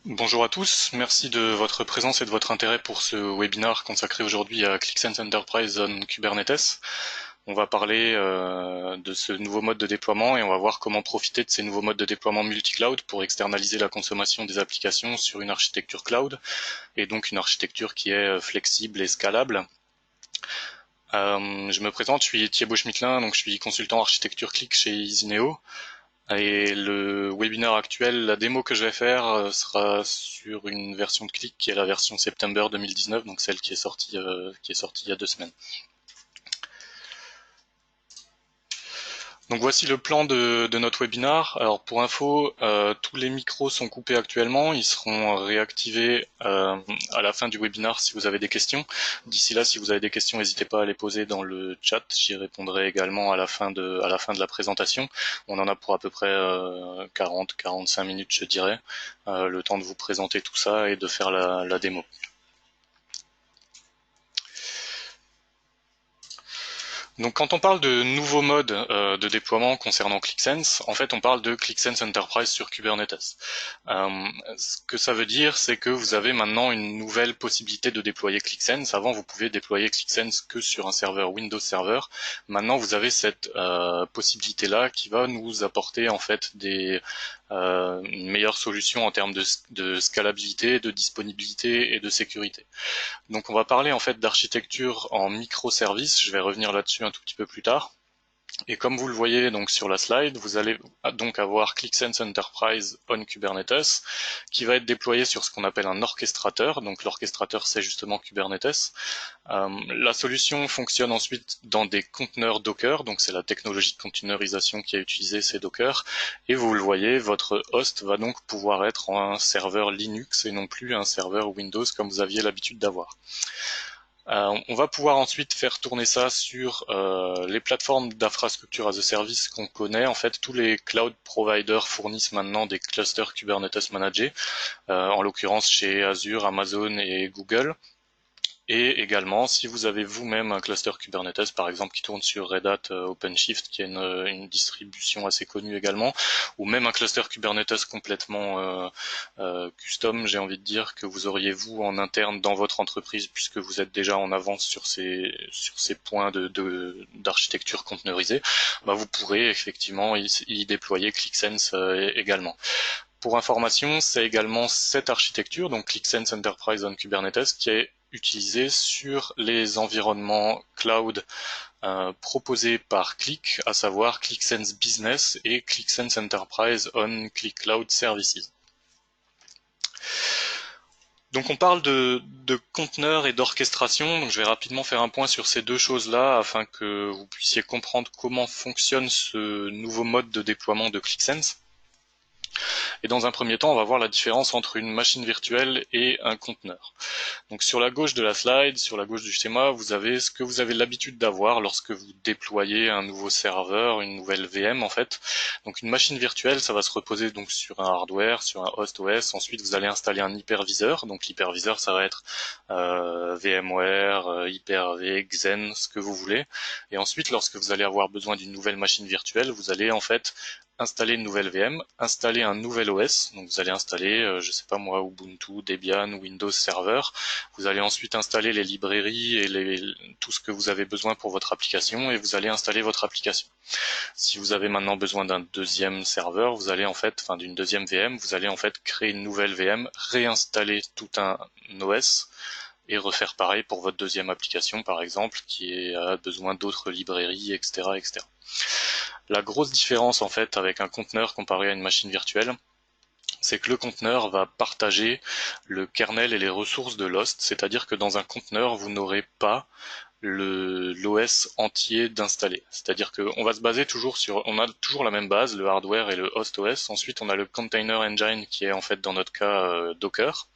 Bonjour à tous, merci de votre présence et de votre intérêt pour ce webinaire consacré aujourd'hui à ClickSense Enterprise on Kubernetes. On va parler de ce nouveau mode de déploiement et on va voir comment profiter de ces nouveaux modes de déploiement multi-cloud pour externaliser la consommation des applications sur une architecture cloud et donc une architecture qui est flexible et scalable. Je me présente, je suis Thibaut Schmittlin, donc je suis consultant architecture Click chez Isineo. Et le webinaire actuel, la démo que je vais faire sera sur une version de Click qui est la version September 2019, donc celle qui est sortie il y a 2 semaines. Donc voici le plan de notre webinaire. Alors pour info, tous les micros sont coupés actuellement, ils seront réactivés à la fin du webinaire si vous avez des questions. D'ici là, si vous avez des questions, n'hésitez pas à les poser dans le chat, j'y répondrai également à la fin de la présentation. On en a pour à peu près 40-45 minutes je dirais, le temps de vous présenter tout ça et de faire la démo. Donc quand on parle de nouveaux modes de déploiement concernant ClickSense, en fait on parle de ClickSense Enterprise sur Kubernetes. Ce que ça veut dire, c'est que vous avez maintenant une nouvelle possibilité de déployer ClickSense. Avant vous pouviez déployer ClickSense que sur un serveur Windows Server. Maintenant vous avez cette possibilité-là qui va nous apporter en fait une meilleure solution en termes de scalabilité, de disponibilité et de sécurité. Donc on va parler en fait d'architecture en microservices, je vais revenir là-dessus un tout petit peu plus tard. Et comme vous le voyez donc sur la slide, vous allez donc avoir ClickSense Enterprise on Kubernetes qui va être déployé sur ce qu'on appelle un orchestrateur. Donc l'orchestrateur c'est justement Kubernetes. La solution fonctionne ensuite dans des conteneurs Docker, donc c'est la technologie de containerisation qui a utilisé ces Docker. Et vous le voyez, votre host va donc pouvoir être un serveur Linux et non plus un serveur Windows comme vous aviez l'habitude d'avoir. On va pouvoir ensuite faire tourner ça sur les plateformes d'infrastructure as a service qu'on connaît. En fait, tous les cloud providers fournissent maintenant des clusters Kubernetes managés, en l'occurrence chez Azure, Amazon et Google. Et également, si vous avez vous-même un cluster Kubernetes, par exemple, qui tourne sur Red Hat OpenShift, qui est une distribution assez connue également, ou même un cluster Kubernetes complètement custom, j'ai envie de dire, que vous auriez vous en interne dans votre entreprise, puisque vous êtes déjà en avance sur ces points d'architecture conteneurisée, bah vous pourrez effectivement y déployer ClickSense également. Pour information, c'est également cette architecture, donc ClickSense Enterprise on Kubernetes, qui est utilisée sur les environnements cloud proposés par Click, à savoir ClickSense Business et ClickSense Enterprise on Click Cloud Services. Donc on parle de conteneurs et d'orchestration, donc je vais rapidement faire un point sur ces deux choses-là afin que vous puissiez comprendre comment fonctionne ce nouveau mode de déploiement de ClickSense. Et dans un premier temps, on va voir la différence entre une machine virtuelle et un conteneur. Donc sur la gauche de la slide, sur la gauche du schéma, vous avez ce que vous avez l'habitude d'avoir lorsque vous déployez un nouveau serveur, une nouvelle VM en fait. Donc une machine virtuelle, ça va se reposer donc sur un hardware, sur un host OS. Ensuite, vous allez installer un hyperviseur. Donc l'hyperviseur, ça va être VMware, Hyper-V, Xen, ce que vous voulez. Et ensuite, lorsque vous allez avoir besoin d'une nouvelle machine virtuelle, vous allez en fait installer une nouvelle VM, installer un nouvel OS, donc vous allez installer, je sais pas moi, Ubuntu, Debian, Windows Server. Vous allez ensuite installer les librairies et tout ce que vous avez besoin pour votre application et vous allez installer votre application. Si vous avez maintenant besoin d'un deuxième serveur, vous allez en fait, enfin d'une deuxième VM, vous allez en fait créer une nouvelle VM, réinstaller tout un OS et refaire pareil pour votre deuxième application par exemple qui a besoin d'autres librairies, etc., etc. La grosse différence en fait avec un conteneur comparé à une machine virtuelle, c'est que le conteneur va partager le kernel et les ressources de l'host, c'est-à-dire que dans un conteneur, vous n'aurez pas l'OS entier d'installer. C'est-à-dire qu'on va se baser toujours on a toujours la même base, le hardware et le host OS. Ensuite, on a le container engine qui est en fait dans notre cas Docker.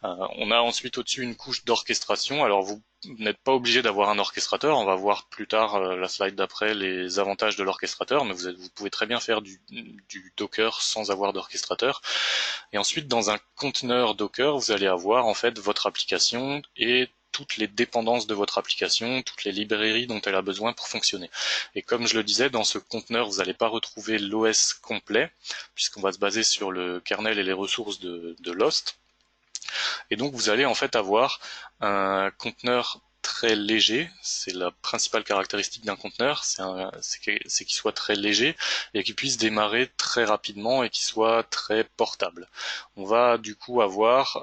On a ensuite au-dessus une couche d'orchestration. Alors vous n'êtes pas obligé d'avoir un orchestrateur. On va voir plus tard la slide d'après les avantages de l'orchestrateur, mais vous pouvez très bien faire du Docker sans avoir d'orchestrateur. Et ensuite, dans un conteneur Docker, vous allez avoir en fait votre application et toutes les dépendances de votre application, toutes les librairies dont elle a besoin pour fonctionner. Et comme je le disais, dans ce conteneur, vous n'allez pas retrouver l'OS complet, puisqu'on va se baser sur le kernel et les ressources de Lost. Et donc vous allez en fait avoir un conteneur très léger, c'est la principale caractéristique d'un conteneur, c'est qu'il soit très léger et qu'il puisse démarrer très rapidement et qu'il soit très portable. On va du coup avoir,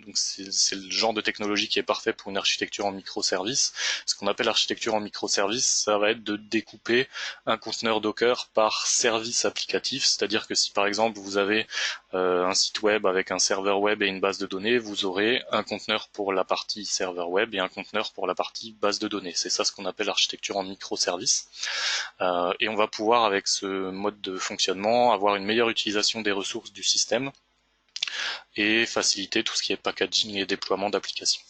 donc c'est le genre de technologie qui est parfait pour une architecture en microservices. Ce qu'on appelle architecture en microservices, ça va être de découper un conteneur Docker par service applicatif, c'est-à-dire que si par exemple vous avez un site web avec un serveur web et une base de données, vous aurez un conteneur pour la partie serveur web et un conteneur pour la partie base de données. C'est ça ce qu'on appelle l'architecture en microservices. Et on va pouvoir, avec ce mode de fonctionnement, avoir une meilleure utilisation des ressources du système et faciliter tout ce qui est packaging et déploiement d'applications.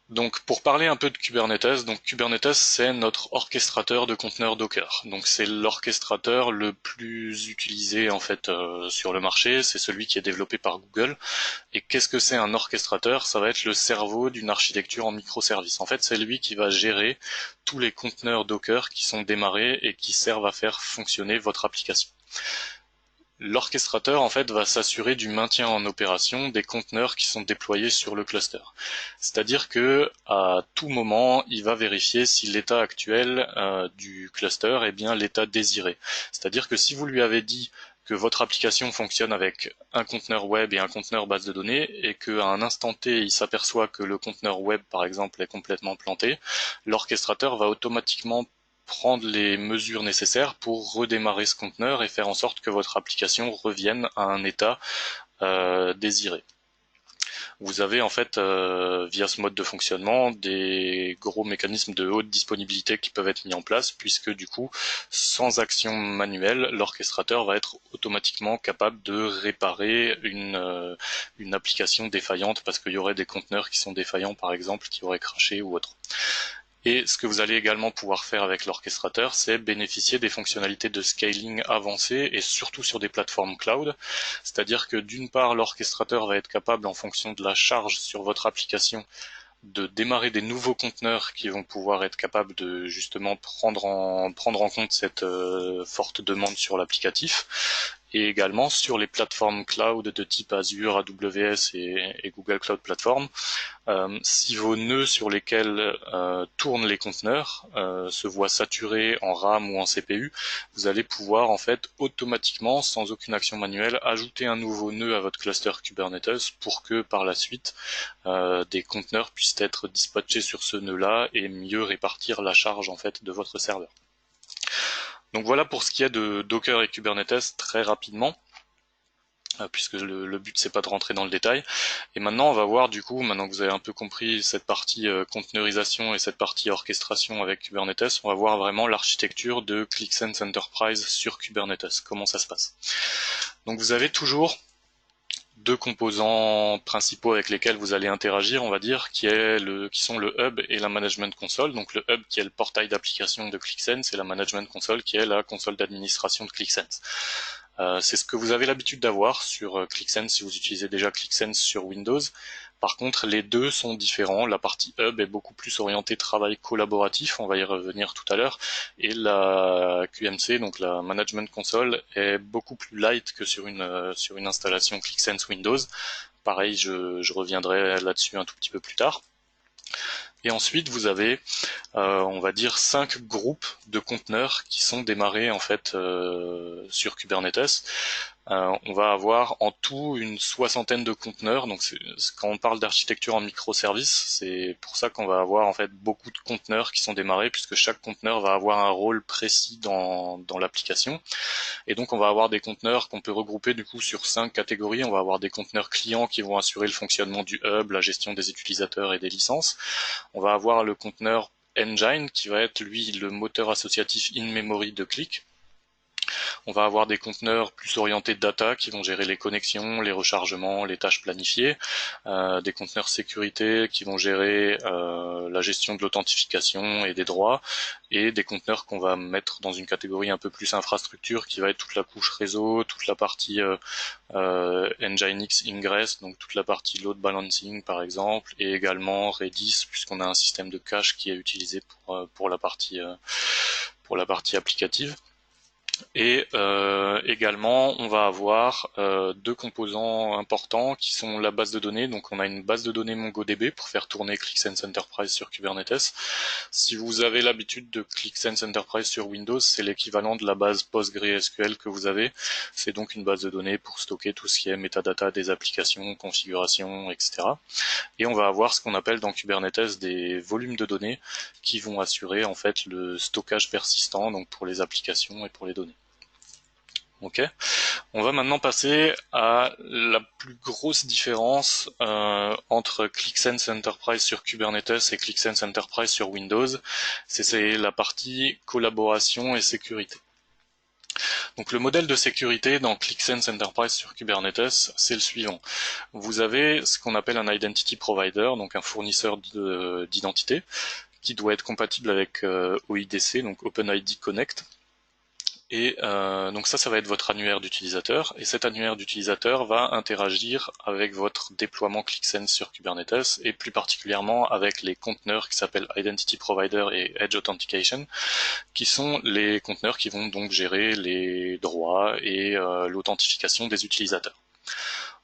Donc pour parler un peu de Kubernetes, donc Kubernetes c'est notre orchestrateur de conteneurs Docker. Donc c'est l'orchestrateur le plus utilisé en fait sur le marché, c'est celui qui est développé par Google. Et qu'est-ce que c'est un orchestrateur? Ça va être le cerveau d'une architecture en microservices. En fait c'est lui qui va gérer tous les conteneurs Docker qui sont démarrés et qui servent à faire fonctionner votre application. L'orchestrateur en fait va s'assurer du maintien en opération des conteneurs qui sont déployés sur le cluster. C'est-à-dire que à tout moment, il va vérifier si l'état actuel du cluster est bien l'état désiré. C'est-à-dire que si vous lui avez dit que votre application fonctionne avec un conteneur web et un conteneur base de données et qu'à un instant T, il s'aperçoit que le conteneur web, par exemple, est complètement planté, l'orchestrateur va automatiquement prendre les mesures nécessaires pour redémarrer ce conteneur et faire en sorte que votre application revienne à un état désiré. Vous avez en fait, via ce mode de fonctionnement, des gros mécanismes de haute disponibilité qui peuvent être mis en place, puisque du coup, sans action manuelle, l'orchestrateur va être automatiquement capable de réparer une application défaillante, parce qu'il y aurait des conteneurs qui sont défaillants, par exemple, qui auraient crashé ou autre. Et ce que vous allez également pouvoir faire avec l'orchestrateur, c'est bénéficier des fonctionnalités de scaling avancées et surtout sur des plateformes cloud. C'est-à-dire que d'une part, l'orchestrateur va être capable, en fonction de la charge sur votre application, de démarrer des nouveaux conteneurs qui vont pouvoir être capables de justement prendre en compte cette forte demande sur l'applicatif. Et également sur les plateformes cloud de type Azure, AWS et Google Cloud Platform, si vos nœuds sur lesquels tournent les conteneurs se voient saturés en RAM ou en CPU, vous allez pouvoir en fait automatiquement, sans aucune action manuelle, ajouter un nouveau nœud à votre cluster Kubernetes pour que par la suite des conteneurs puissent être dispatchés sur ce nœud-là et mieux répartir la charge en fait de votre serveur. Donc voilà pour ce qui est de Docker et Kubernetes très rapidement, puisque le but c'est pas de rentrer dans le détail. Et maintenant on va voir du coup, maintenant que vous avez un peu compris cette partie conteneurisation et cette partie orchestration avec Kubernetes, on va voir vraiment l'architecture de ClickSense Enterprise sur Kubernetes, comment ça se passe. Donc vous avez toujours deux composants principaux avec lesquels vous allez interagir, on va dire, qui sont le hub et la management console. Donc le hub qui est le portail d'application de ClickSense et la management console qui est la console d'administration de ClickSense. C'est ce que vous avez l'habitude d'avoir sur ClickSense si vous utilisez déjà ClickSense sur Windows. Par contre, les deux sont différents. La partie hub est beaucoup plus orientée travail collaboratif, on va y revenir tout à l'heure, et la QMC, donc la Management Console, est beaucoup plus light que sur une installation ClickSense Windows. Pareil, je reviendrai là-dessus un tout petit peu plus tard. Et ensuite, vous avez, on va dire, 5 groupes de conteneurs qui sont démarrés en fait sur Kubernetes. On va avoir en tout une 60aine de conteneurs. Donc quand on parle d'architecture en microservices, c'est pour ça qu'on va avoir en fait beaucoup de conteneurs qui sont démarrés, puisque chaque conteneur va avoir un rôle précis dans l'application. Et donc on va avoir des conteneurs qu'on peut regrouper du coup sur 5 catégories. On va avoir des conteneurs clients qui vont assurer le fonctionnement du hub, la gestion des utilisateurs et des licences. On va avoir le conteneur Engine qui va être lui le moteur associatif in-memory de Click. On va avoir des conteneurs plus orientés data qui vont gérer les connexions, les rechargements, les tâches planifiées, des conteneurs sécurité qui vont gérer la gestion de l'authentification et des droits, et des conteneurs qu'on va mettre dans une catégorie un peu plus infrastructure qui va être toute la couche réseau, toute la partie Nginx Ingress, donc toute la partie load balancing par exemple, et également Redis puisqu'on a un système de cache qui est utilisé pour la partie applicative. Et également, on va avoir deux composants importants qui sont la base de données. Donc on a une base de données MongoDB pour faire tourner ClickSense Enterprise sur Kubernetes. Si vous avez l'habitude de ClickSense Enterprise sur Windows, c'est l'équivalent de la base PostgreSQL que vous avez. C'est donc une base de données pour stocker tout ce qui est metadata des applications, configuration, etc. Et on va avoir ce qu'on appelle dans Kubernetes des volumes de données qui vont assurer en fait le stockage persistant, donc pour les applications et pour les données. Ok. On va maintenant passer à la plus grosse différence entre ClickSense Enterprise sur Kubernetes et ClickSense Enterprise sur Windows. C'est la partie collaboration et sécurité. Donc le modèle de sécurité dans ClickSense Enterprise sur Kubernetes, c'est le suivant. Vous avez ce qu'on appelle un Identity Provider, donc un fournisseur d'identité, qui doit être compatible avec OIDC, donc OpenID Connect. Et donc ça va être votre annuaire d'utilisateur, et cet annuaire d'utilisateur va interagir avec votre déploiement ClickSense sur Kubernetes, et plus particulièrement avec les conteneurs qui s'appellent Identity Provider et Edge Authentication, qui sont les conteneurs qui vont donc gérer les droits et l'authentification des utilisateurs.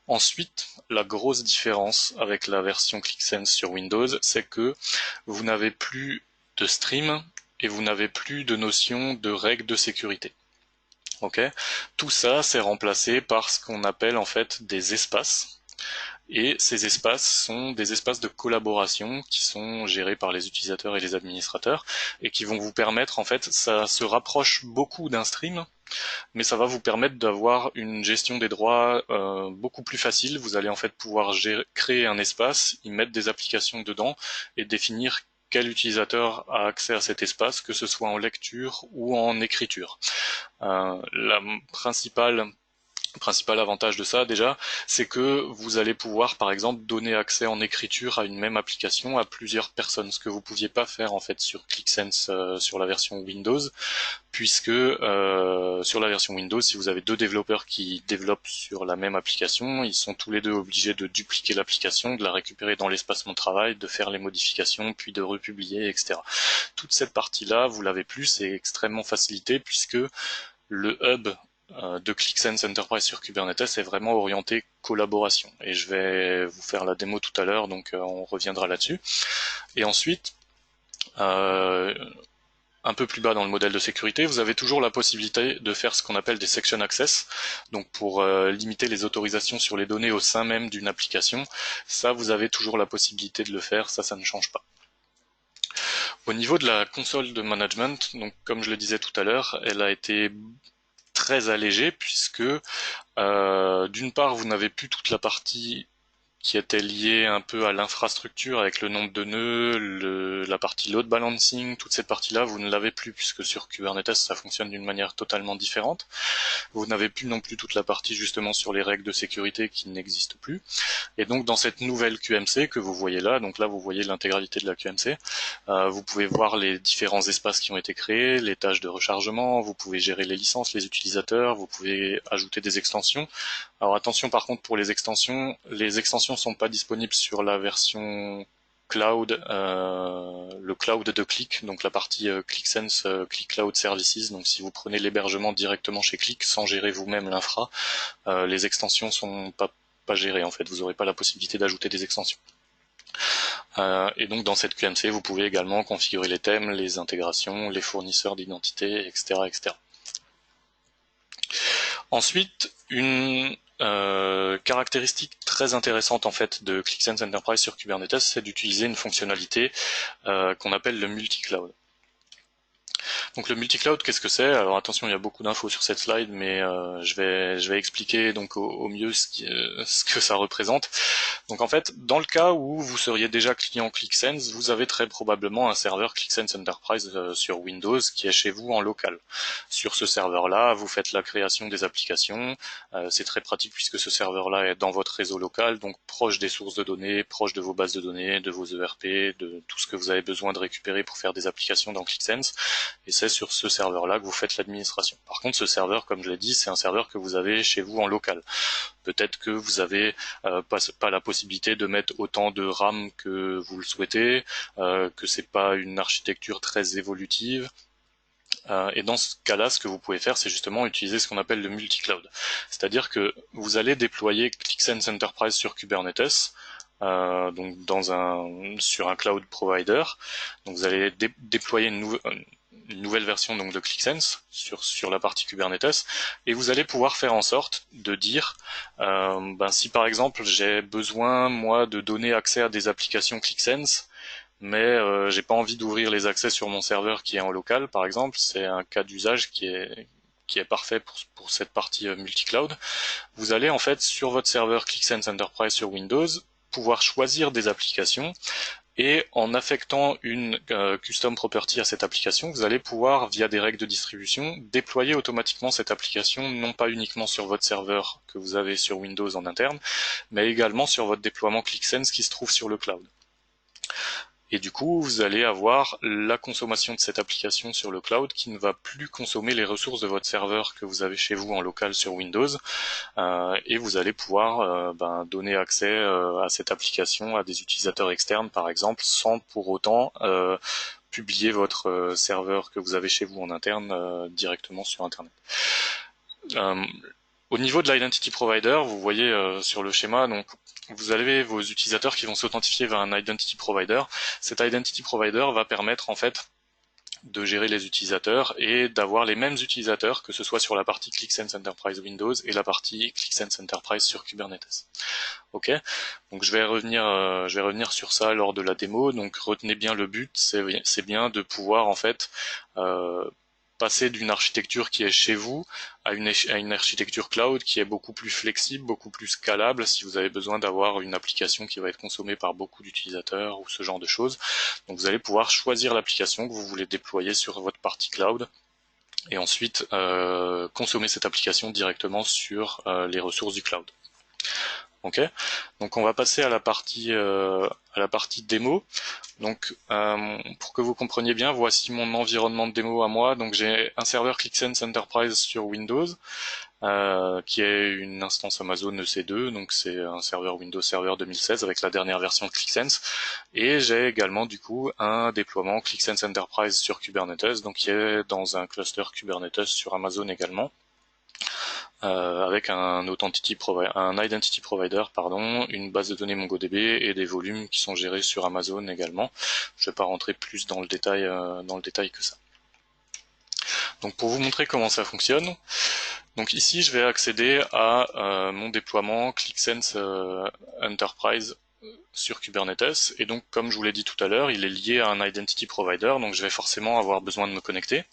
Ensuite, la grosse différence avec la version ClickSense sur Windows, c'est que vous n'avez plus de stream et vous n'avez plus de notion de règles de sécurité. Ok, tout ça c'est remplacé par ce qu'on appelle en fait des espaces. Et ces espaces sont des espaces de collaboration qui sont gérés par les utilisateurs et les administrateurs et qui vont vous permettre, en fait, ça se rapproche beaucoup d'un stream, mais ça va vous permettre d'avoir une gestion des droits beaucoup plus facile. Vous allez en fait pouvoir créer un espace, y mettre des applications dedans et définir quel utilisateur a accès à cet espace, que ce soit en lecture ou en écriture. La principal avantage de ça déjà, c'est que vous allez pouvoir par exemple donner accès en écriture à une même application à plusieurs personnes, ce que vous pouviez pas faire en fait sur ClickSense sur la version Windows, puisque sur la version Windows, si vous avez deux développeurs qui développent sur la même application, ils sont tous les deux obligés de dupliquer l'application, de la récupérer dans l'espace de travail, de faire les modifications, puis de republier, etc. Toute cette partie-là, vous l'avez plus, c'est extrêmement facilité puisque le hub de ClickSense Enterprise sur Kubernetes est vraiment orienté collaboration. Et je vais vous faire la démo tout à l'heure, donc on reviendra là-dessus. Et ensuite, un peu plus bas dans le modèle de sécurité, vous avez toujours la possibilité de faire ce qu'on appelle des section access, donc pour limiter les autorisations sur les données au sein même d'une application. Ça, vous avez toujours la possibilité de le faire, ça ne change pas. Au niveau de la console de management, donc comme je le disais tout à l'heure, elle a été très allégée puisque d'une part vous n'avez plus toute la partie qui était liée un peu à l'infrastructure avec le nombre de nœuds, la partie load balancing, toute cette partie-là, vous ne l'avez plus puisque sur Kubernetes ça fonctionne d'une manière totalement différente. Vous n'avez plus non plus toute la partie justement sur les règles de sécurité qui n'existent plus. Et donc dans cette nouvelle QMC que vous voyez là, donc là vous voyez l'intégralité de la QMC, vous pouvez voir les différents espaces qui ont été créés, les tâches de rechargement, vous pouvez gérer les licences, les utilisateurs, vous pouvez ajouter des extensions. Alors attention par contre pour les extensions sont pas disponibles sur la version cloud, le cloud de Click, donc la partie ClickSense Click Cloud Services. Donc si vous prenez l'hébergement directement chez Click sans gérer vous-même l'infra, les extensions sont pas gérées en fait. Vous n'aurez pas la possibilité d'ajouter des extensions. Et donc dans cette QMC, vous pouvez également configurer les thèmes, les intégrations, les fournisseurs d'identité, etc., etc. Ensuite, une caractéristique très intéressante en fait de ClickSense Enterprise sur Kubernetes, c'est d'utiliser une fonctionnalité qu'on appelle le multi-cloud. Donc le multi-cloud, qu'est-ce que c'est? Alors attention, il y a beaucoup d'infos sur cette slide, mais je vais expliquer donc au mieux ce que ça représente. Donc en fait, dans le cas où vous seriez déjà client ClickSense, vous avez très probablement un serveur ClickSense Enterprise sur Windows qui est chez vous en local. Sur ce serveur-là, vous faites la création des applications. C'est très pratique puisque ce serveur-là est dans votre réseau local, donc proche des sources de données, proche de vos bases de données, de vos ERP, de tout ce que vous avez besoin de récupérer pour faire des applications dans ClickSense. Et c'est sur ce serveur-là que vous faites l'administration. Par contre, ce serveur, comme je l'ai dit, c'est un serveur que vous avez chez vous en local. Peut-être que vous avez pas la possibilité de mettre autant de RAM que vous le souhaitez, que c'est pas une architecture très évolutive. Et dans ce cas-là, ce que vous pouvez faire, c'est justement utiliser ce qu'on appelle le multi-cloud. C'est-à-dire que vous allez déployer ClickSense Enterprise sur Kubernetes, donc sur un cloud provider. Donc vous allez déployer une nouvelle version donc de ClickSense sur la partie Kubernetes, et vous allez pouvoir faire en sorte de dire si par exemple j'ai besoin moi de donner accès à des applications ClickSense, mais j'ai pas envie d'ouvrir les accès sur mon serveur qui est en local, par exemple, c'est un cas d'usage qui est parfait pour cette partie multi-cloud. Vous allez en fait sur votre serveur ClickSense Enterprise sur Windows pouvoir choisir des applications, et en affectant une custom property à cette application, vous allez pouvoir, via des règles de distribution, déployer automatiquement cette application, non pas uniquement sur votre serveur que vous avez sur Windows en interne, mais également sur votre déploiement ClickSense qui se trouve sur le cloud. Et du coup, vous allez avoir la consommation de cette application sur le cloud qui ne va plus consommer les ressources de votre serveur que vous avez chez vous en local sur Windows, et vous allez pouvoir donner accès à cette application à des utilisateurs externes, par exemple, sans pour autant publier votre serveur que vous avez chez vous en interne directement sur Internet. Au niveau de l'identity provider, vous voyez sur le schéma, donc vous avez vos utilisateurs qui vont s'authentifier vers un identity provider. Cet identity provider va permettre en fait de gérer les utilisateurs et d'avoir les mêmes utilisateurs, que ce soit sur la partie ClickSense Enterprise Windows et la partie ClickSense Enterprise sur Kubernetes. Ok, donc je vais revenir sur ça lors de la démo. Donc retenez bien le but, c'est bien de pouvoir en fait passer d'une architecture qui est chez vous à une architecture cloud qui est beaucoup plus flexible, beaucoup plus scalable si vous avez besoin d'avoir une application qui va être consommée par beaucoup d'utilisateurs ou ce genre de choses. Donc vous allez pouvoir choisir l'application que vous voulez déployer sur votre partie cloud et ensuite consommer cette application directement sur les ressources du cloud. Ok, donc on va passer à la partie démo. Donc pour que vous compreniez bien, voici mon environnement de démo à moi. Donc j'ai un serveur ClickSense Enterprise sur Windows, qui est une instance Amazon EC2, donc c'est un serveur Windows Server 2016 avec la dernière version de ClickSense. Et j'ai également du coup un déploiement ClickSense Enterprise sur Kubernetes, donc qui est dans un cluster Kubernetes sur Amazon également. Avec un identity provider, une base de données MongoDB et des volumes qui sont gérés sur Amazon également. Je vais pas rentrer plus dans le détail que ça. Donc pour vous montrer comment ça fonctionne, donc ici je vais accéder à mon déploiement ClickSense Enterprise sur Kubernetes, et donc comme je vous l'ai dit tout à l'heure, il est lié à un identity provider, donc je vais forcément avoir besoin de me connecter.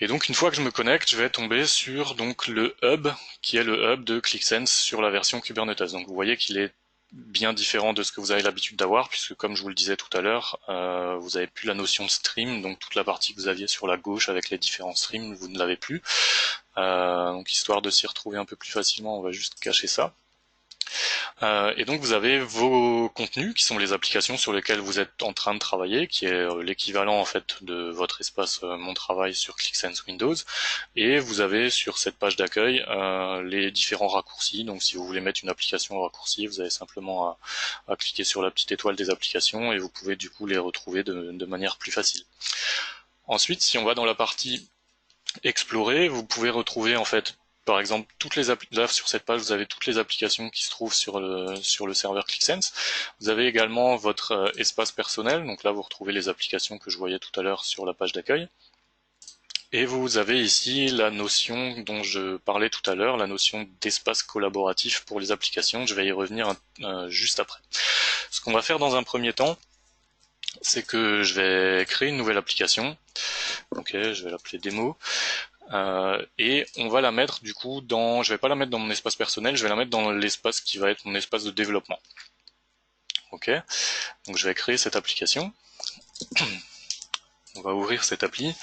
Et donc une fois que je me connecte, je vais tomber sur donc le hub, qui est le hub de ClickSense sur la version Kubernetes. Donc vous voyez qu'il est bien différent de ce que vous avez l'habitude d'avoir, puisque comme je vous le disais tout à l'heure, vous n'avez plus la notion de stream, donc toute la partie que vous aviez sur la gauche avec les différents streams, vous ne l'avez plus. Donc histoire de s'y retrouver un peu plus facilement, on va juste cacher ça. Et donc vous avez vos contenus qui sont les applications sur lesquelles vous êtes en train de travailler, qui est l'équivalent en fait de votre espace Mon Travail sur ClickSense Windows, et vous avez sur cette page d'accueil les différents raccourcis. Donc si vous voulez mettre une application en raccourci, vous avez simplement à cliquer sur la petite étoile des applications et vous pouvez du coup les retrouver de manière plus facile. Ensuite, si on va dans la partie explorer, vous pouvez retrouver en fait par exemple là sur cette page vous avez toutes les applications qui se trouvent sur le serveur ClickSense. Vous avez également votre espace personnel, donc là vous retrouvez les applications que je voyais tout à l'heure sur la page d'accueil. Et vous avez ici la notion dont je parlais tout à l'heure, la notion d'espace collaboratif pour les applications. Je vais y revenir juste après. Ce qu'on va faire dans un premier temps, c'est que je vais créer une nouvelle application. Ok, je vais l'appeler démo. Et on va la mettre du coup dans, je vais pas la mettre dans mon espace personnel, je vais la mettre dans l'espace qui va être mon espace de développement. Ok, donc je vais créer cette application. On va ouvrir cette appli.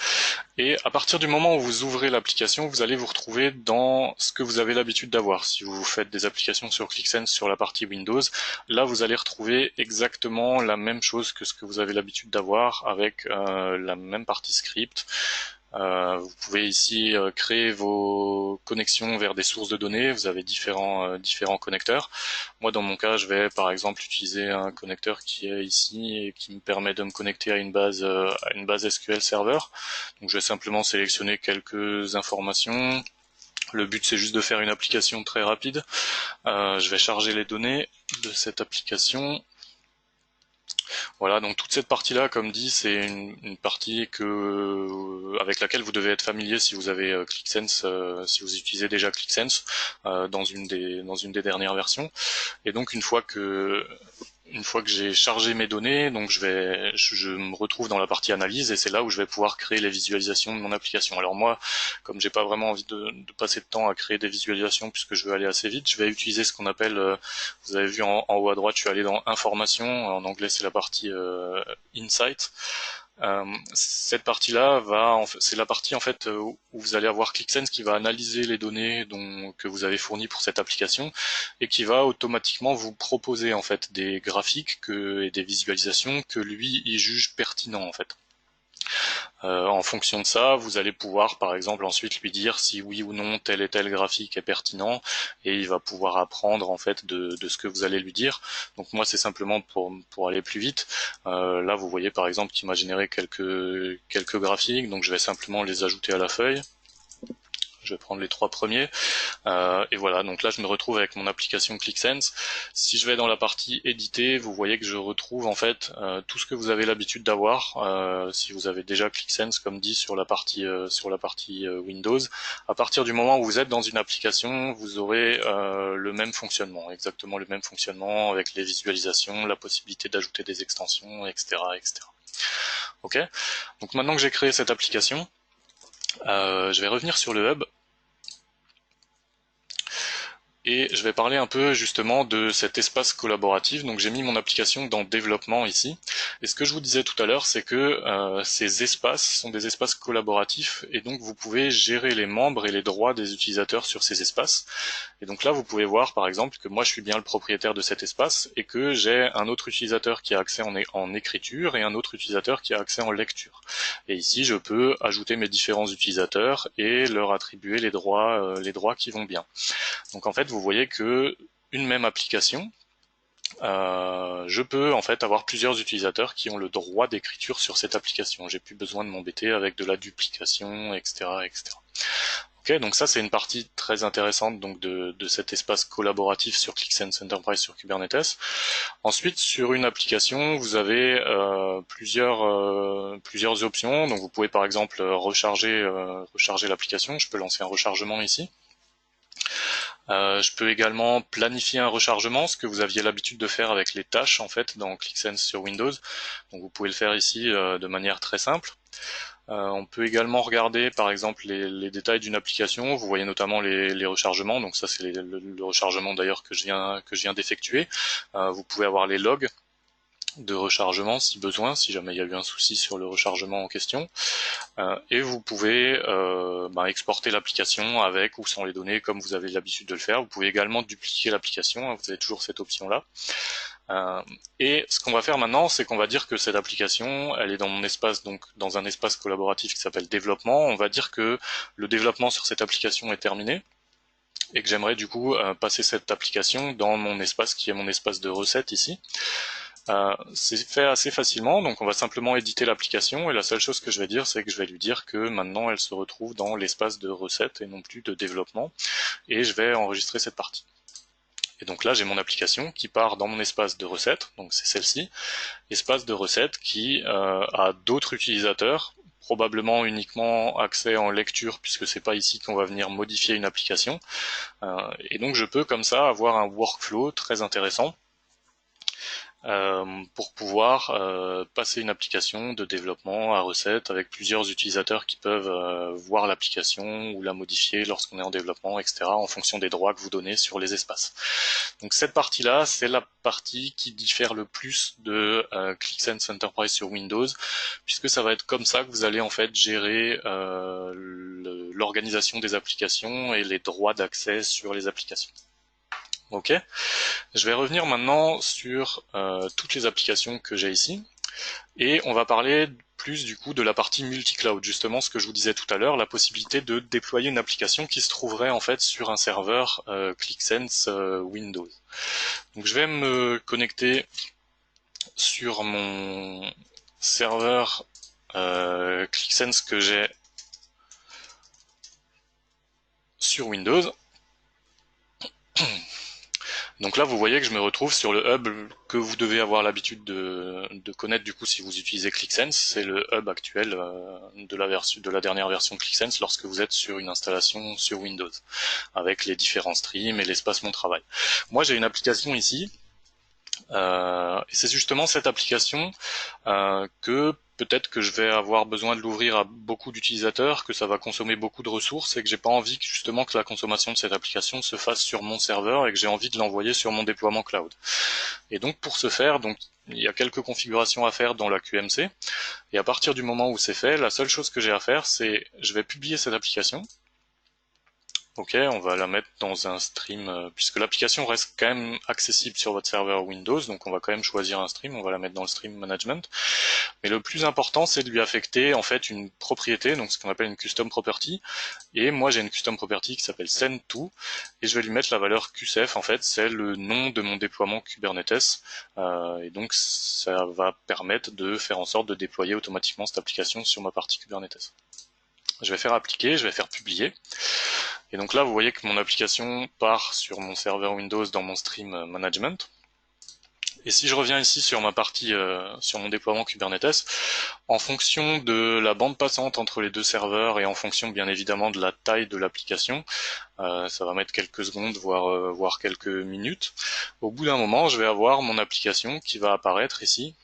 Et à partir du moment où vous ouvrez l'application, vous allez vous retrouver dans ce que vous avez l'habitude d'avoir. Si vous faites des applications sur ClickSense sur la partie Windows, là vous allez retrouver exactement la même chose que ce que vous avez l'habitude d'avoir avec la même partie script. Vous pouvez ici créer vos connexions vers des sources de données. Vous avez différents connecteurs. Moi, dans mon cas, je vais par exemple utiliser un connecteur qui est ici et qui me permet de me connecter à une base SQL Server. Donc, je vais simplement sélectionner quelques informations. Le but, c'est juste de faire une application très rapide. Je vais charger les données de cette application. Voilà, donc toute cette partie-là, comme dit, c'est une partie avec laquelle vous devez être familier si vous avez ClickSense, si vous utilisez déjà ClickSense dans une des dernières versions. Et donc une fois que j'ai chargé mes données, donc je me retrouve dans la partie analyse et c'est là où je vais pouvoir créer les visualisations de mon application. Alors moi, comme j'ai pas vraiment envie de passer de temps à créer des visualisations puisque je veux aller assez vite, je vais utiliser ce qu'on appelle, vous avez vu en haut à droite, je suis allé dans Information, en anglais c'est la partie Insight. Cette partie-là c'est la partie en fait où vous allez avoir ClickSense qui va analyser les données que vous avez fournies pour cette application et qui va automatiquement vous proposer en fait des graphiques et des visualisations que lui il juge pertinents en fait. En fonction de ça, vous allez pouvoir par exemple ensuite lui dire si oui ou non tel et tel graphique est pertinent et il va pouvoir apprendre en fait de ce que vous allez lui dire. Donc moi c'est simplement pour aller plus vite. Là vous voyez par exemple qu'il m'a généré quelques graphiques, donc je vais simplement les ajouter à la feuille. Je vais prendre les 3 premiers. Et voilà, donc là je me retrouve avec mon application ClickSense. Si je vais dans la partie éditer, vous voyez que je retrouve en fait tout ce que vous avez l'habitude d'avoir. Si vous avez déjà ClickSense, comme dit sur la partie Windows, à partir du moment où vous êtes dans une application, vous aurez le même fonctionnement, exactement le même fonctionnement avec les visualisations, la possibilité d'ajouter des extensions, etc., etc. Ok. Donc maintenant que j'ai créé cette application, je vais revenir sur le hub. Et je vais parler un peu justement de cet espace collaboratif. Donc j'ai mis mon application dans développement ici. Et ce que je vous disais tout à l'heure, c'est que ces espaces sont des espaces collaboratifs et donc vous pouvez gérer les membres et les droits des utilisateurs sur ces espaces. Et donc là, vous pouvez voir par exemple que moi je suis bien le propriétaire de cet espace et que j'ai un autre utilisateur qui a accès en écriture et un autre utilisateur qui a accès en lecture. Et ici, je peux ajouter mes différents utilisateurs et leur attribuer les droits qui vont bien. Donc en fait, vous voyez que une même application, je peux en fait avoir plusieurs utilisateurs qui ont le droit d'écriture sur cette application. J'ai plus besoin de m'embêter avec de la duplication, etc., etc. Ok, donc ça c'est une partie très intéressante donc de cet espace collaboratif sur ClickSense Enterprise sur Kubernetes. Ensuite, sur une application, vous avez plusieurs options. Donc vous pouvez par exemple recharger l'application. Je peux lancer un rechargement ici. Je peux également planifier un rechargement, ce que vous aviez l'habitude de faire avec les tâches en fait dans ClickSense sur Windows. Donc vous pouvez le faire ici de manière très simple. On peut également regarder par exemple les détails d'une application. Vous voyez notamment les rechargements. Donc ça c'est le rechargement d'ailleurs que je viens d'effectuer. Vous pouvez avoir les logs de rechargement si besoin, si jamais il y a eu un souci sur le rechargement en question. Et vous pouvez exporter l'application avec ou sans les données comme vous avez l'habitude de le faire. Vous pouvez également dupliquer l'application, vous avez toujours cette option-là. Et ce qu'on va faire maintenant, c'est qu'on va dire que cette application, elle est dans mon espace, donc dans un espace collaboratif qui s'appelle développement. On va dire que le développement sur cette application est terminé et que j'aimerais du coup passer cette application dans mon espace qui est mon espace de recettes ici. C'est fait assez facilement, donc on va simplement éditer l'application et la seule chose que je vais dire, c'est que je vais lui dire que maintenant elle se retrouve dans l'espace de recettes et non plus de développement, et je vais enregistrer cette partie. Et donc là j'ai mon application qui part dans mon espace de recettes, donc c'est celle-ci, espace de recettes qui a d'autres utilisateurs probablement uniquement accès en lecture puisque c'est pas ici qu'on va venir modifier une application. Et donc je peux comme ça avoir un workflow très intéressant pour pouvoir passer une application de développement à recette avec plusieurs utilisateurs qui peuvent voir l'application ou la modifier lorsqu'on est en développement, etc. en fonction des droits que vous donnez sur les espaces. Donc cette partie-là, c'est la partie qui diffère le plus de ClickSense Enterprise sur Windows, puisque ça va être comme ça que vous allez en fait gérer l'organisation des applications et les droits d'accès sur les applications. Ok, je vais revenir maintenant sur toutes les applications que j'ai ici et on va parler plus du coup de la partie multi-cloud, justement ce que je vous disais tout à l'heure, la possibilité de déployer une application qui se trouverait en fait sur un serveur ClickSense Windows. Donc je vais me connecter sur mon serveur ClickSense que j'ai sur Windows. Donc là, vous voyez que je me retrouve sur le hub que vous devez avoir l'habitude de connaître du coup si vous utilisez ClickSense. C'est le hub actuel de la dernière version de ClickSense lorsque vous êtes sur une installation sur Windows, avec les différents streams et l'espace mon travail. Moi, j'ai une application ici, et c'est justement cette application que peut-être que je vais avoir besoin de l'ouvrir à beaucoup d'utilisateurs, que ça va consommer beaucoup de ressources et que j'ai pas envie que justement que la consommation de cette application se fasse sur mon serveur et que j'ai envie de l'envoyer sur mon déploiement cloud. Et donc pour ce faire, donc il y a quelques configurations à faire dans la QMC et à partir du moment où c'est fait, la seule chose que j'ai à faire, c'est je vais publier cette application. Ok, on va la mettre dans un stream, puisque l'application reste quand même accessible sur votre serveur Windows, donc on va quand même choisir un stream, on va la mettre dans le stream management. Mais le plus important, c'est de lui affecter en fait une propriété, donc ce qu'on appelle une custom property. Et moi, j'ai une custom property qui s'appelle send-to, et je vais lui mettre la valeur QCF, en fait, c'est le nom de mon déploiement Kubernetes. Et donc, ça va permettre de faire en sorte de déployer automatiquement cette application sur ma partie Kubernetes. Je vais faire appliquer, je vais faire publier. Et donc là, vous voyez que mon application part sur mon serveur Windows dans mon stream management. Et si je reviens ici sur ma partie, sur mon déploiement Kubernetes, en fonction de la bande passante entre les deux serveurs et en fonction bien évidemment de la taille de l'application, ça va mettre quelques secondes, voire quelques minutes. Au bout d'un moment, je vais avoir mon application qui va apparaître ici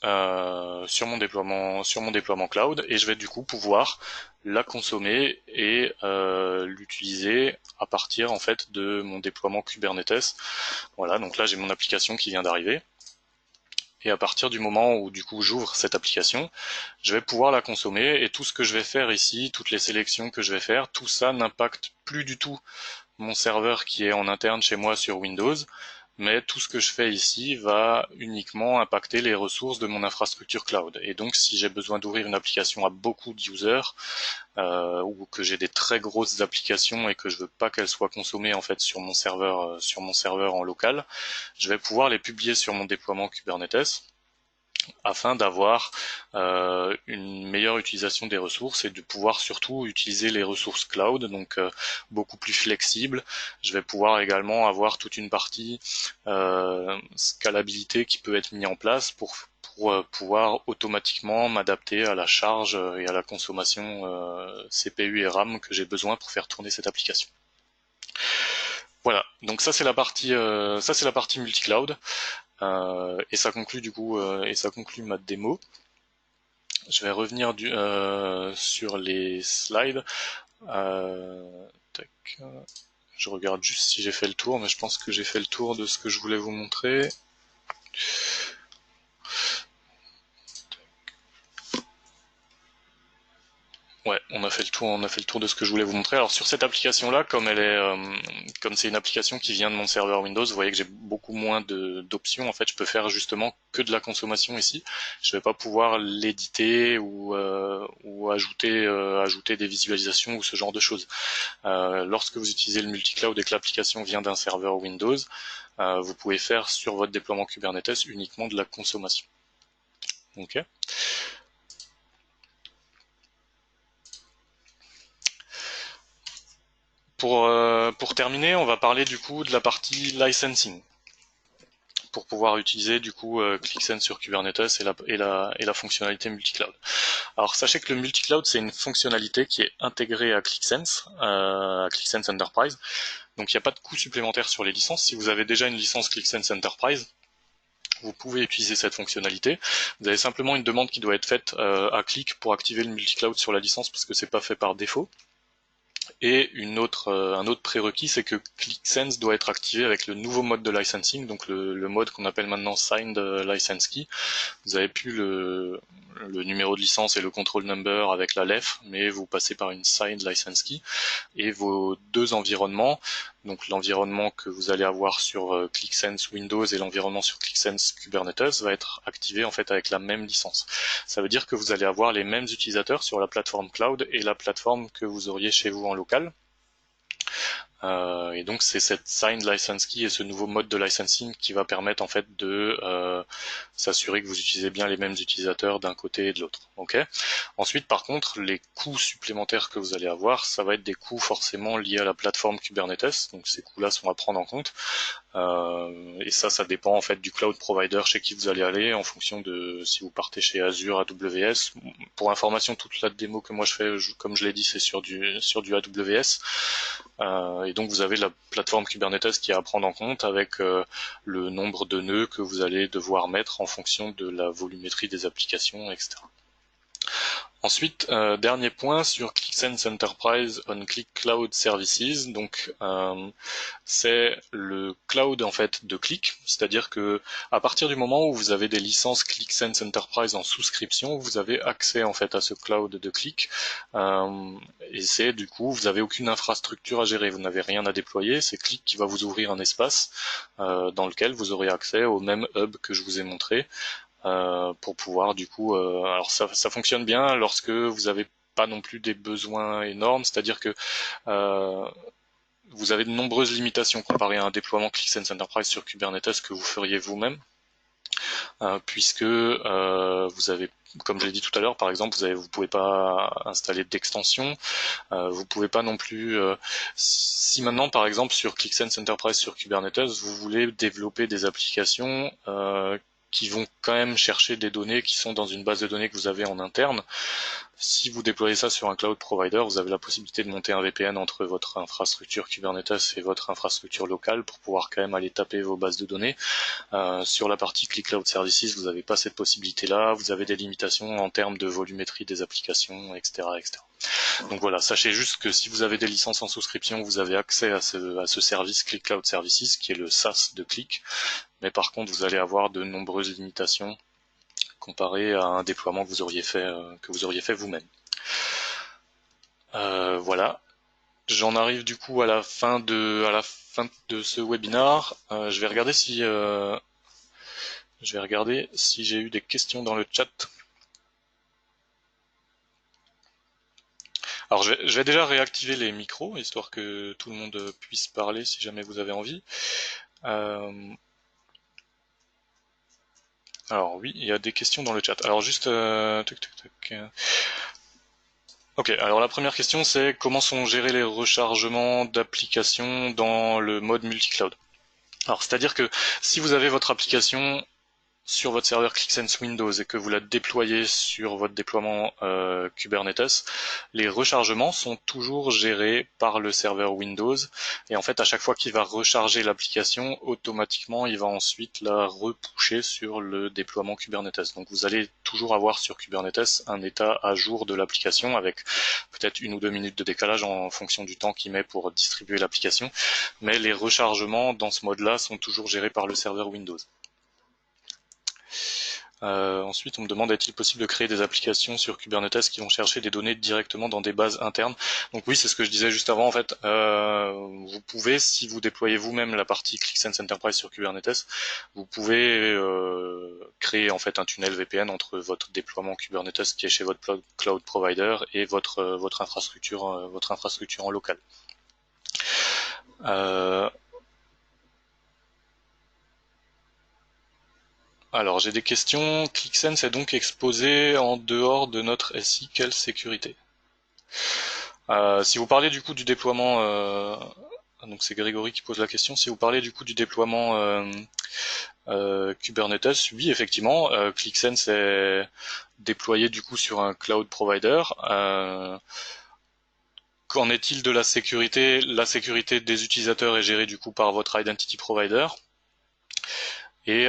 sur mon déploiement cloud et je vais du coup pouvoir la consommer et l'utiliser à partir en fait de mon déploiement Kubernetes. Voilà, donc là j'ai mon application qui vient d'arriver. Et à partir du moment où du coup j'ouvre cette application, je vais pouvoir la consommer et tout ce que je vais faire ici, toutes les sélections que je vais faire, tout ça n'impacte plus du tout mon serveur qui est en interne chez moi sur Windows, mais tout ce que je fais ici va uniquement impacter les ressources de mon infrastructure cloud. Et donc si j'ai besoin d'ouvrir une application à beaucoup d'users, ou que j'ai des très grosses applications et que je veux pas qu'elles soient consommées en fait sur mon serveur en local, je vais pouvoir les publier sur mon déploiement Kubernetes afin d'avoir une meilleure utilisation des ressources et de pouvoir surtout utiliser les ressources cloud, donc beaucoup plus flexible. Je vais pouvoir également avoir toute une partie scalabilité qui peut être mise en place pour pouvoir automatiquement m'adapter à la charge et à la consommation CPU et RAM que j'ai besoin pour faire tourner cette application. Voilà, donc ça c'est la partie multi-cloud. Et ça conclut du coup ma démo. Je vais revenir sur les slides. Tac. Je regarde juste si j'ai fait le tour, mais je pense que j'ai fait le tour de ce que je voulais vous montrer. Ouais, on a fait le tour de ce que je voulais vous montrer. Alors sur cette application-là, comme c'est une application qui vient de mon serveur Windows, vous voyez que j'ai beaucoup moins d'options. En fait, je peux faire justement que de la consommation ici. Je vais pas pouvoir l'éditer ou ajouter des visualisations ou ce genre de choses. Lorsque vous utilisez le multi-cloud et que l'application vient d'un serveur Windows, vous pouvez faire sur votre déploiement Kubernetes uniquement de la consommation. Ok. Pour terminer, on va parler du coup de la partie licensing. pour pouvoir utiliser du coup ClickSense sur Kubernetes et la fonctionnalité multi-cloud. Alors sachez que le multi-cloud c'est une fonctionnalité qui est intégrée à ClickSense Enterprise. Donc il n'y a pas de coût supplémentaire sur les licences. Si vous avez déjà une licence ClickSense Enterprise, vous pouvez utiliser cette fonctionnalité. Vous avez simplement une demande qui doit être faite à Click pour activer le multi-cloud sur la licence parce que c'est pas fait par défaut. Et un autre prérequis, c'est que ClickSense doit être activé avec le nouveau mode de licensing, donc le mode qu'on appelle maintenant Signed License Key. Vous avez plus le numéro de licence et le control number avec la LEF, mais vous passez par une Signed License Key. Et vos deux environnements, donc l'environnement que vous allez avoir sur ClickSense Windows et l'environnement sur ClickSense Kubernetes, va être activé en fait avec la même licence. Ça veut dire que vous allez avoir les mêmes utilisateurs sur la plateforme cloud et la plateforme que vous auriez chez vous en local. Et donc c'est cette signed license key et ce nouveau mode de licensing qui va permettre en fait de s'assurer que vous utilisez bien les mêmes utilisateurs d'un côté et de l'autre. Okay. Ensuite par contre les coûts supplémentaires que vous allez avoir, ça va être des coûts forcément liés à la plateforme Kubernetes, donc ces coûts là sont à prendre en compte. Et ça dépend en fait du cloud provider chez qui vous allez aller en fonction de si vous partez chez Azure, AWS. Pour information, toute la démo que moi je fais, comme je l'ai dit, c'est sur du AWS. Et donc vous avez la plateforme Kubernetes qui est à prendre en compte avec le nombre de nœuds que vous allez devoir mettre en fonction de la volumétrie des applications, etc. Ensuite, dernier point sur ClickSense Enterprise on Click Cloud Services. Donc, c'est le cloud en fait de Click, c'est-à-dire que à partir du moment où vous avez des licences ClickSense Enterprise en souscription, vous avez accès en fait à ce cloud de Click. Et c'est du coup, vous n'avez aucune infrastructure à gérer, vous n'avez rien à déployer. C'est Click qui va vous ouvrir un espace dans lequel vous aurez accès au même hub que je vous ai montré. Pour pouvoir du coup, alors ça fonctionne bien lorsque vous avez pas non plus des besoins énormes, c'est-à-dire que vous avez de nombreuses limitations comparé à un déploiement ClickSense Enterprise sur Kubernetes que vous feriez vous-même, puisque vous avez, comme je l'ai dit tout à l'heure, par exemple, vous pouvez pas installer d'extension, vous pouvez pas non plus. Si maintenant, par exemple, sur ClickSense Enterprise sur Kubernetes, vous voulez développer des applications qui vont quand même chercher des données qui sont dans une base de données que vous avez en interne. Si vous déployez ça sur un cloud provider, vous avez la possibilité de monter un VPN entre votre infrastructure Kubernetes et votre infrastructure locale pour pouvoir quand même aller taper vos bases de données. Sur la partie Click Cloud Services, vous n'avez pas cette possibilité-là, vous avez des limitations en termes de volumétrie des applications, etc., etc. Donc voilà, sachez juste que si vous avez des licences en souscription, vous avez accès à ce service Click Cloud Services, qui est le SaaS de Click, mais par contre vous allez avoir de nombreuses limitations comparé à un déploiement que vous auriez fait vous-même. Voilà. J'en arrive du coup à la fin de ce webinar. Je vais regarder si j'ai eu des questions dans le chat. Alors je vais déjà réactiver les micros histoire que tout le monde puisse parler si jamais vous avez envie. Alors oui, il y a des questions dans le chat. Alors juste Ok, alors la première question c'est comment sont gérés les rechargements d'applications dans le mode multi-cloud. Alors c'est-à-dire que si vous avez votre application sur votre serveur ClickSense Windows et que vous la déployez sur votre déploiement Kubernetes, les rechargements sont toujours gérés par le serveur Windows et en fait à chaque fois qu'il va recharger l'application, automatiquement il va ensuite la repusher sur le déploiement Kubernetes. Donc vous allez toujours avoir sur Kubernetes un état à jour de l'application avec peut-être 1 ou 2 minutes de décalage en fonction du temps qu'il met pour distribuer l'application, mais les rechargements dans ce mode-là sont toujours gérés par le serveur Windows. Ensuite, on me demande est-il possible de créer des applications sur Kubernetes qui vont chercher des données directement dans des bases internes. Donc oui, c'est ce que je disais juste avant. En fait, vous pouvez, si vous déployez vous-même la partie ClickSense Enterprise sur Kubernetes, vous pouvez créer en fait un tunnel VPN entre votre déploiement Kubernetes qui est chez votre cloud provider et votre infrastructure en local. Alors j'ai des questions. ClickSense est donc exposé en dehors de notre SI, quelle sécurité? Si vous parlez du coup du déploiement donc c'est Grégory qui pose la question. Si vous parlez du coup du déploiement Kubernetes, oui effectivement, ClickSense est déployé du coup sur un cloud provider. Qu'en est-il de la sécurité? La sécurité des utilisateurs est gérée du coup par votre identity provider. Et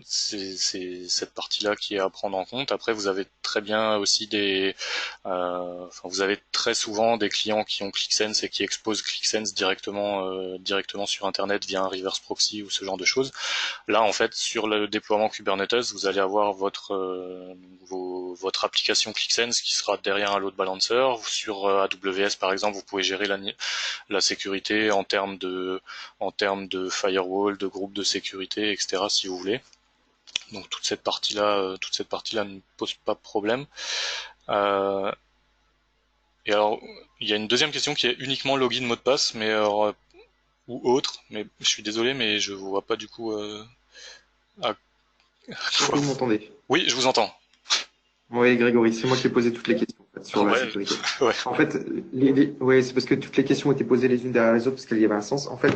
c'est cette partie-là qui est à prendre en compte. Après, vous avez très bien aussi vous avez très souvent des clients qui ont ClickSense et qui exposent ClickSense directement sur Internet via un reverse proxy ou ce genre de choses. Là, en fait, sur le déploiement Kubernetes, vous allez avoir votre application ClickSense qui sera derrière un load balancer. Sur AWS, par exemple, vous pouvez gérer la sécurité en termes de firewall, de groupe de sécurité, etc. si vous voulez. Donc toute cette partie-là ne pose pas de problème. Et alors, il y a une deuxième question qui est uniquement login mot de passe, mais ou autre. Mais je suis désolé, mais je vois pas du coup. À Est-ce que quoi vous vous... m'entendez? Oui, je vous entends. Oui, Grégory, c'est moi qui ai posé toutes les questions en fait, sur la Ouais, sécurité. ouais. En fait, ouais, c'est parce que toutes les questions étaient posées les unes derrière les autres parce qu'il y avait un sens. En fait,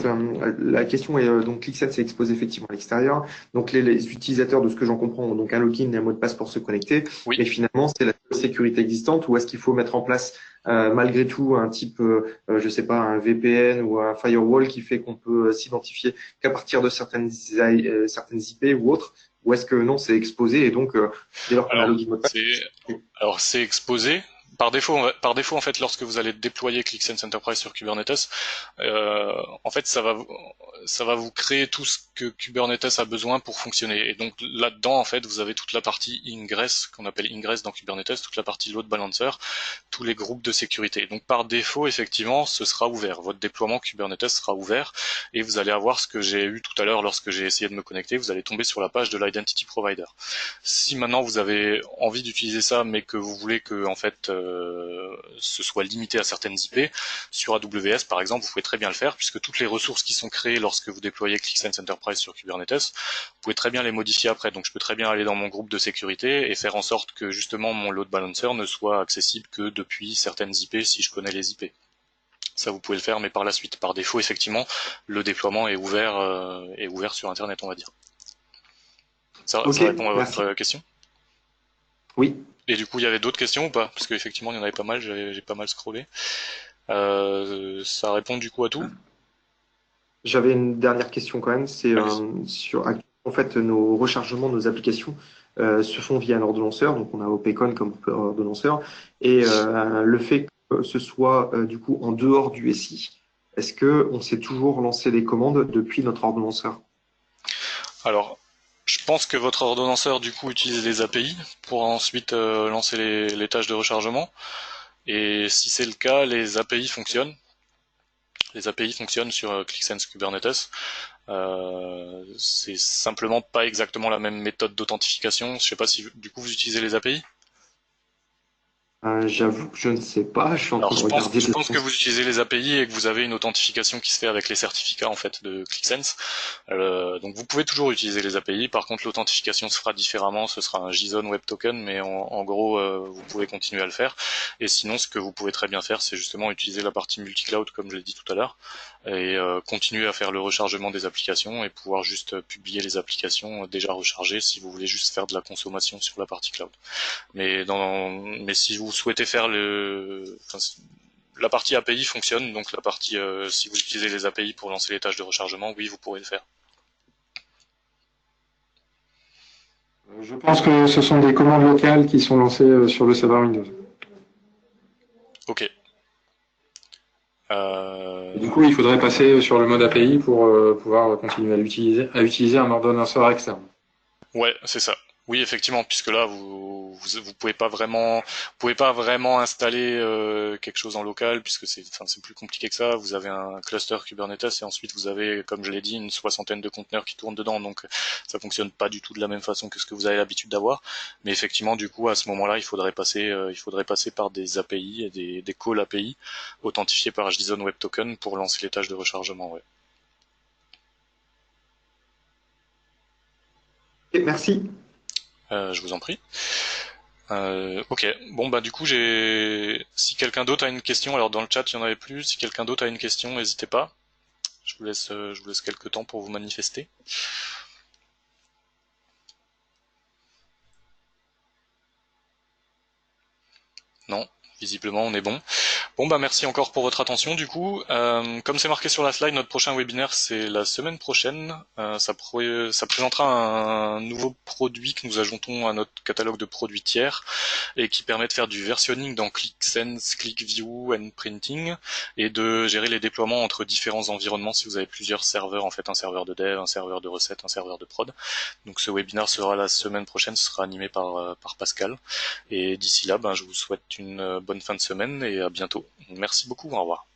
la question est donc ClickSense est exposé effectivement à l'extérieur. Donc les utilisateurs, de ce que j'en comprends, ont donc un login et un mot de passe pour se connecter. Oui. Mais finalement, c'est la seule sécurité existante ou est-ce qu'il faut mettre en place malgré tout un type, je sais pas, un VPN ou un firewall qui fait qu'on peut s'identifier qu'à partir de certaines IP ou autres, ou est-ce que non, c'est exposé et donc dès lors qu'on a un Alors, login mot de passe, c'est c'est exposé. Par défaut, en fait, lorsque vous allez déployer ClickSense Enterprise sur Kubernetes, en fait, ça va vous créer tout ce que Kubernetes a besoin pour fonctionner. Et donc là-dedans, en fait, vous avez toute la partie ingress qu'on appelle ingress dans Kubernetes, toute la partie load balancer, tous les groupes de sécurité. Donc par défaut, effectivement, ce sera ouvert. Votre déploiement Kubernetes sera ouvert et vous allez avoir ce que j'ai eu tout à l'heure lorsque j'ai essayé de me connecter. Vous allez tomber sur la page de l'identity provider. Si maintenant vous avez envie d'utiliser ça, mais que vous voulez que en fait ce soit limité à certaines IP, sur AWS par exemple, vous pouvez très bien le faire puisque toutes les ressources qui sont créées lorsque vous déployez ClickSense Enterprise sur Kubernetes, vous pouvez très bien les modifier après. Donc je peux très bien aller dans mon groupe de sécurité et faire en sorte que justement mon load balancer ne soit accessible que depuis certaines IP si je connais les IP. Ça vous pouvez le faire, mais par la suite, par défaut, effectivement, le déploiement est ouvert sur Internet, on va dire. Ok, Ça répond à merci. votre question? Oui, Et du coup, il y avait d'autres questions ou pas? Parce qu'effectivement, il y en avait pas mal, j'ai pas mal scrollé. Ça répond du coup à tout? j'avais une dernière question quand même. C'est Allez. sur en fait nos rechargements de nos applications se font via un ordonnanceur, donc on a OPCON comme ordonnanceur, et le fait que ce soit du coup en dehors du SI, est-ce que on sait toujours lancer les commandes depuis notre ordonnanceur? Alors, je pense que votre ordonnanceur, du coup, utilise les API pour ensuite lancer les tâches de rechargement. Et si c'est le cas, les API fonctionnent. Les API fonctionnent sur ClickSense Kubernetes. C'est simplement pas exactement la même méthode d'authentification. Je sais pas si du coup vous utilisez les API. J'avoue que je ne sais pas. Je suis en Alors train de regarder je de pense que vous utilisez les API et que vous avez une authentification qui se fait avec les certificats en fait de ClickSense. Donc vous pouvez toujours utiliser les API. Par contre, l'authentification se fera différemment. Ce sera un JSON Web Token, mais en gros, vous pouvez continuer à le faire. Et sinon, ce que vous pouvez très bien faire, c'est justement utiliser la partie multi-cloud, comme je l'ai dit tout à l'heure, et continuer à faire le rechargement des applications et pouvoir juste publier les applications déjà rechargées si vous voulez juste faire de la consommation sur la partie cloud. Mais si vous souhaitez faire la partie API fonctionne, donc la partie si vous utilisez les API pour lancer les tâches de rechargement, oui, vous pourrez le faire. Je pense que ce sont des commandes locales qui sont lancées sur le serveur Windows. Ok. Et du Euh, coup, il faudrait passer sur le mode API pour pouvoir continuer à utiliser un ordonnanceur externe. Ouais, c'est ça. Oui, effectivement, puisque là, vous pouvez pas vraiment installer quelque chose en local, puisque c'est plus compliqué que ça. Vous avez un cluster Kubernetes et ensuite vous avez, comme je l'ai dit, une soixantaine de conteneurs qui tournent dedans, donc ça fonctionne pas du tout de la même façon que ce que vous avez l'habitude d'avoir. Mais effectivement, du coup, à ce moment-là, il faudrait passer par des API et des calls API authentifiés par JSON Web Token pour lancer les tâches de rechargement. Ouais. Ok, merci. Je vous en prie. Ok, bon bah du coup si quelqu'un d'autre a une question, alors dans le chat il y en avait plus, si quelqu'un d'autre a une question, n'hésitez pas. Je vous laisse quelques temps pour vous manifester. Non, visiblement on est bon. Bon bah merci encore pour votre attention du coup. Comme c'est marqué sur la slide, notre prochain webinaire c'est la semaine prochaine. Ça présentera un nouveau produit que nous ajoutons à notre catalogue de produits tiers et qui permet de faire du versionning dans ClickSense, ClickView and Printing et de gérer les déploiements entre différents environnements si vous avez plusieurs serveurs, en fait un serveur de dev, un serveur de recettes, un serveur de prod. Donc ce webinaire sera la semaine prochaine, ce sera animé par Pascal. Et d'ici là, je vous souhaite une bonne fin de semaine et à bientôt. Merci beaucoup, au revoir.